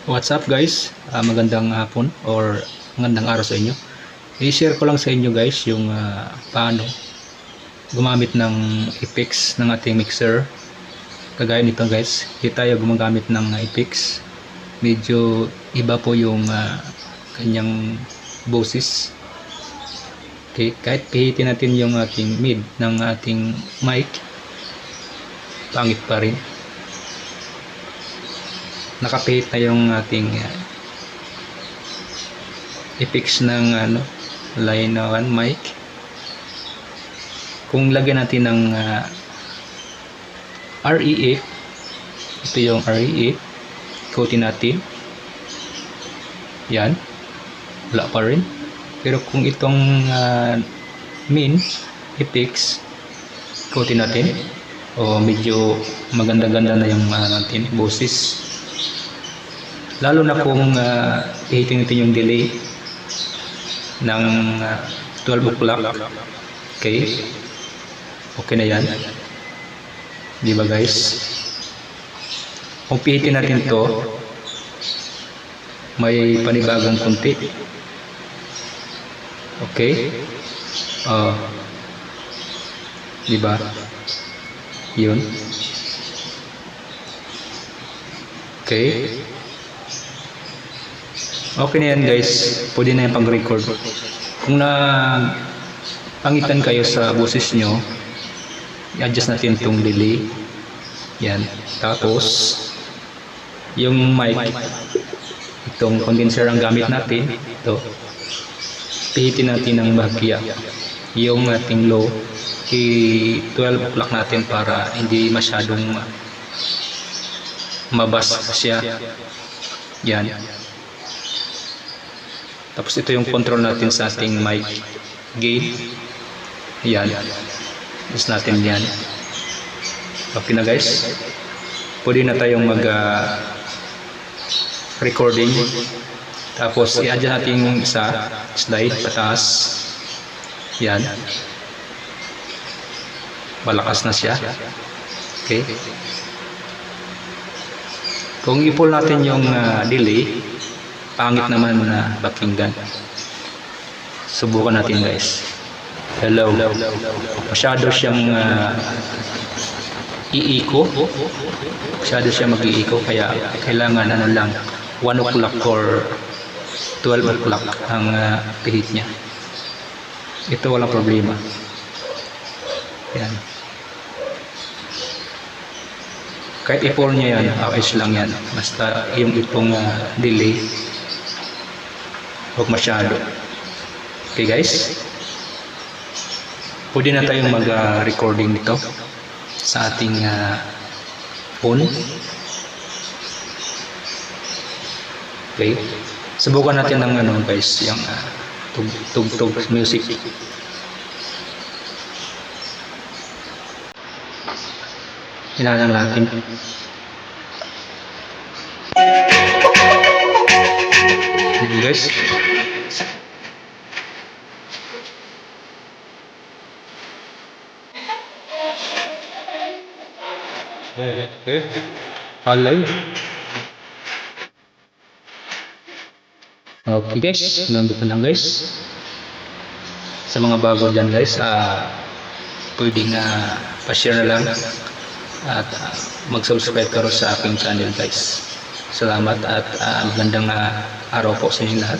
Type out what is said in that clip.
What's up guys? Magandang hapon or magandang araw sa inyo. I-share ko lang sa inyo guys yung paano gumamit ng effects ng ating mixer. Kagaya nito guys, hindi tayo gumagamit ng effects. Medyo iba po yung kanyang boses. Okay, kahit pihitin natin yung ating mid ng ating mic, pangit pa rin. Nakapihit na yung ating effects ng line 1 mic. Kung lagyan natin ng RE8, ito yung RE8, ikutin natin, yan, wala pa rin. Pero kung itong min effects, ikutin natin, medyo maganda-ganda na yung natin boses. Lalo na kung ihitin natin yung delay ng 12 o'clock. Okay. Okay na yan. Di ba guys? Kung pihitin natin to, may panibagong kunti. Okay. Di ba? Yun. Okay. Okay na yan guys, pwede na yung pang-record. Kung pangitan kayo sa boses nyo, i-adjust natin itong delay. Yan. Tapos, yung mic, itong condenser ang gamit natin, ito. Pihitin natin ng bahagya. Yung ating low, i-12 o'clock natin para hindi masyadong mabas siya. Yan. Tapos ito yung control natin sa ating mic gain. Yan. Is natin yan. Okay na guys. Pwede na tayong mag recording. Tapos i-adjust natin yung isa slide pataas. Yan. Malakas na siya. Okay. Kung i-pull natin yung delay, pangit naman na pakinggan. Subukan natin guys. Hello. Masyado siyang iiko. Masyado siyang mag-iiko. Kaya kailangan lang 1 o'clock or 12 o'clock ang pihit niya. Ito walang problema. Yan. Kahit i-pull niya yan, ayos lang yan. Basta yung itong delay, huwag masyado. Okay guys, pwede na tayong mag-recording nito sa ating phone. Okay, subukan natin ng guys, yung tugtog music. Ilalang natin. Guys, alay. Okay guys, nandito lang guys. Sa mga bago dyan guys, pwedeng pa-share na lang at mag-subscribe ka rin sa aking channel guys. Salamat at magandang araw po sa inyo lahat.